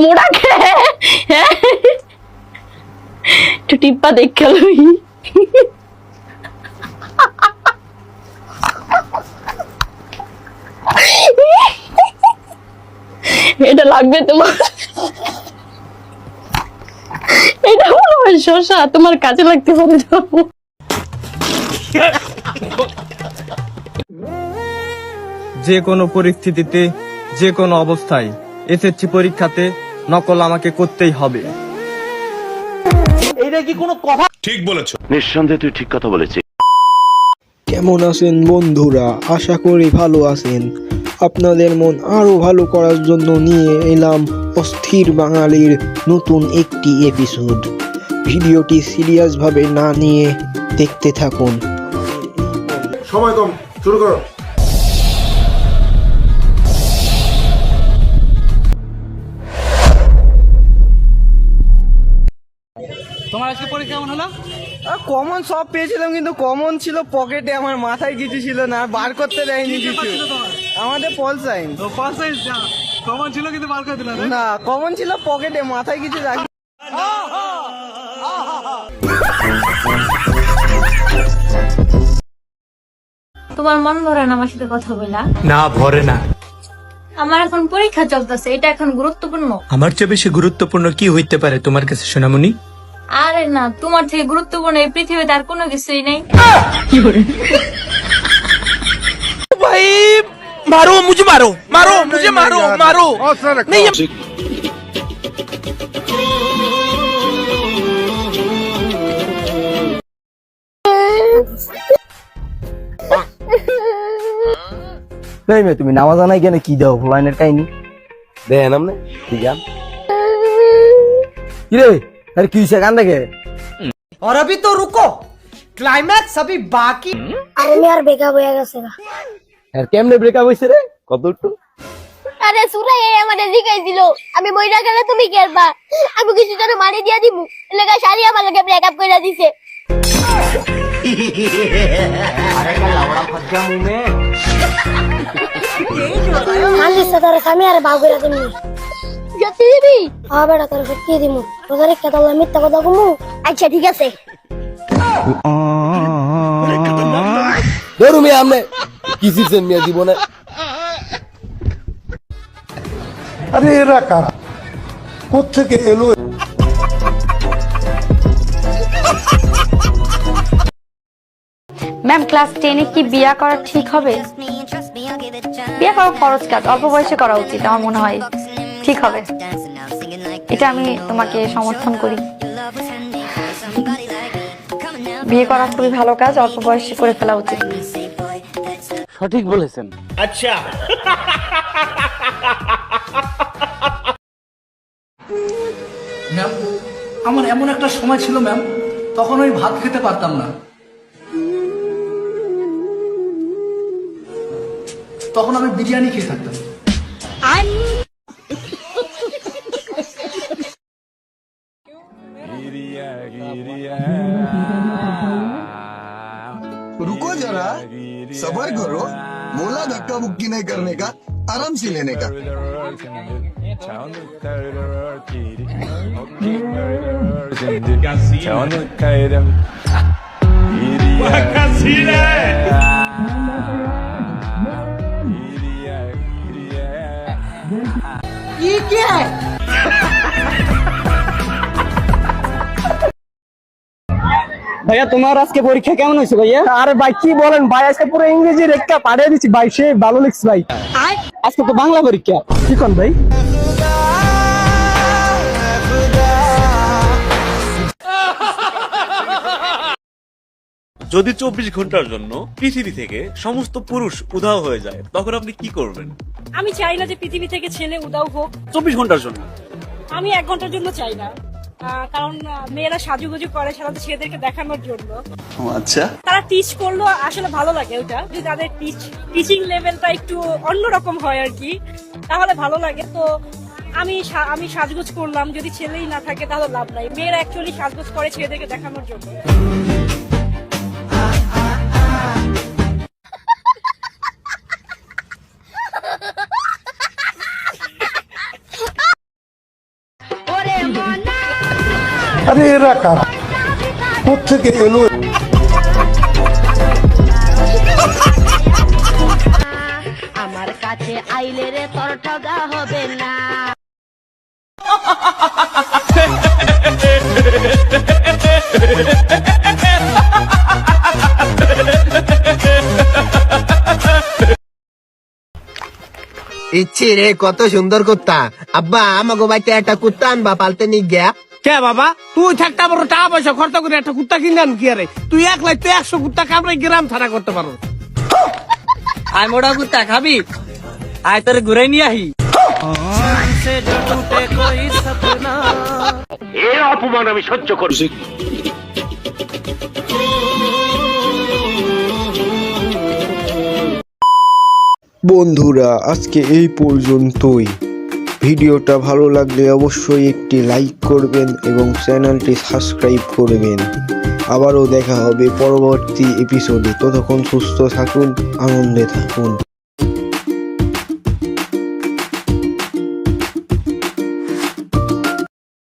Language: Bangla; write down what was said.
মোড়া খে একটু টিপ্পা দেখ গেল এটা লাগবে তোমার, এটা মনে হয় শসা, তোমার কাজে লাগতে পারে। যে কোনো পরিস্থিতিতে, যে কোনো অবস্থায় এসএসসি পরীক্ষাতে নকল আমাকে করতেই হবে। এইটা কি কোনো কথা? ঠিক বলেছো। নিঃসন্দেহে তুই ঠিক কথা বলেছিস। কেমন আছেন বন্ধুরা? আশা করি ভালো আছেন। আপনাদের মন আরো ভালো করার জন্য নিয়ে এলাম অস্থির বাঙালির নতুন একটি এপিসোড। ভিডিওটি সিরিয়াস ভাবে না নিয়ে দেখতে থাকুন। সময় কম, শুরু করো। তোমার আজকে পরীক্ষা কেমন হলো? কমন সব পেয়েছিলাম, কিন্তু কমন ছিল পকেটে, আমার মাথায় কিছু ছিল না, বার করতে দেয়নি কিছু। আমাদের পল সাইন্স। পল সাইন্স কমন ছিল কিন্তু বার করে দিল না। কমন ছিল পকেটে, মাথায় কিছু রাখি। তোমার মন ভরে না আমার সাথে কথা বলা? না, ভরে না। আমার এখন পরীক্ষা চলতেছে, এটা এখন গুরুত্বপূর্ণ। আমার চেয়ে বেশি গুরুত্বপূর্ণ কি হইতে পারে তোমার কাছে সোনামণি? আরে না, তোমার থেকে গুরুত্বপূর্ণ এই পৃথিবীতে আর কোনো কিছুই নেই। ভাই মারো মুঝে, মারো মারো মুঝে, মারো মারো। তুমি নামাজ আনাই কেন কি দাও লাইনের কাহিনী দেন আমনে কি গান কি রে? আরে কি সে গান দেখে? और अभी तो रुको, क्लाइमैक्स अभी बाकी। আরে মেয়ার ব্রেকআপ হয়ে গেছে না। আর কেমনে ব্রেকআপ হইছে রে? কত একটু আরে সুরাই আমাদের জিগাই দিল আমি মইরা গেলে তুমি কেরবা, আমি কিছু জন্য মারি দিয়া দিমু, লাগা শালি আমার লগে ব্রেকআপ কইরা দিছে। আরে কা লাউড়া ফজ্জা মুমে খালি সদার সামনে আর বাউ কইরা দিমু। সত্যি দিবি? হ্যাঁ বেটা, তোর সত্যি দিমু। তোদের কথা বলে মিথ্যা কথা কমু? আচ্ছা ঠিক আছে। ধরু মিয়া আমনে কি সিজন মিয়া জীবনে। আরে এরা কারা, কোত্থেকে এলো? ম্যাম, ক্লাস 10-এ কি বিয়া করা ঠিক হবে? বিয়া করা খরচ কাজ, অল্প বয়সে করা উচিত, আমার মনে হয় ঠিক হবে। এটা আমি তোমাকে সমর্থন করি। বিয়ে করা খুবই ভালো কাজ, অল্প বয়সে করে ফেলা উচিত। সঠিক বলেছেন। अच्छा ম্যাম, আমার এমন একটা সময় ছিল ম্যাম, তখন আমি ভাত খেতে পারতাম না। তখন আমি বিরিয়ানি খেয়ে থাকতাম। रुको जरा, सबर करो। बोला धक्का मुक्की नहीं करने का, आराम से लेने का। ये क्या है? ভাইয়া তোমার আজকে পরীক্ষা কেমন হয়েছে ভাইয়া? আরে ভাই কি বলেন ভাই, আজকে পুরো ইংরেজি রেখা পাঠিয়ে দিচ্ছি ভাই, সে ভালো লিখছে ভাই। আজকে তো বাংলা পরীক্ষা, কি কোন ভাই? যদি 24 ঘন্টার জন্য পৃথিবী থেকে সমস্ত পুরুষ উধাও হয়ে যায়, তখন আপনি কি করবেন? আমি চাই না যে পৃথিবী থেকে ছেলে উদাও হোক 24 ঘন্টার জন্য। আমি 1 ঘন্টার জন্য চাই না, কারণ মেয়েরা সাজুগুজু করে সাধারণত ছেলেদেরকে দেখানোর জন্য। আচ্ছা, তারা টিচ করলো আসলে ভালো লাগে, ওটা যদি তাদের টিচিং লেভেলটা একটু অন্যরকম হয় আর কি, তাহলে ভালো লাগে। তো আমি সাজগোজ করলাম, যদি ছেলেই না থাকে তাহলে লাভ নাই। মেয়েরা অ্যাকচুয়ালি সাজগোজ করে ছেলেদেরকে দেখানোর জন্য। আরে এরা কারা কোথেকে এলো আমার কাছে আইলে রে তোর ঠগা হবে না। ইচ্ছি রে কত সুন্দর কুত্তা। আব্বা আমাকে বাড়িতে একটা কুত্তা আনবা পালতে নি গিয়া। কে বাবা তুই থাকতে বড় টাকা পয়সা খরচ করে একটা কুত্তা কিনে আন কি আরে তুই একলাই তুই 100 কুত্তা কামড়ে গ্রাম ছাড়া করতে পারো। আয় মোড়া কুত্তা খাবি, আয় তোর ঘুরে নিয়ে আহি। বন্ধুরা আজকে এই পর্যন্তই। ভিডিওটা ভালো লাগলে অবশ্যই একটি লাইক করবেন এবং চ্যানেলটি সাবস্ক্রাইব করবেন। আবারও দেখা হবে পরবর্তী এপিসোডে। ততক্ষণ সুস্থ থাকুন, আনন্দে থাকুন।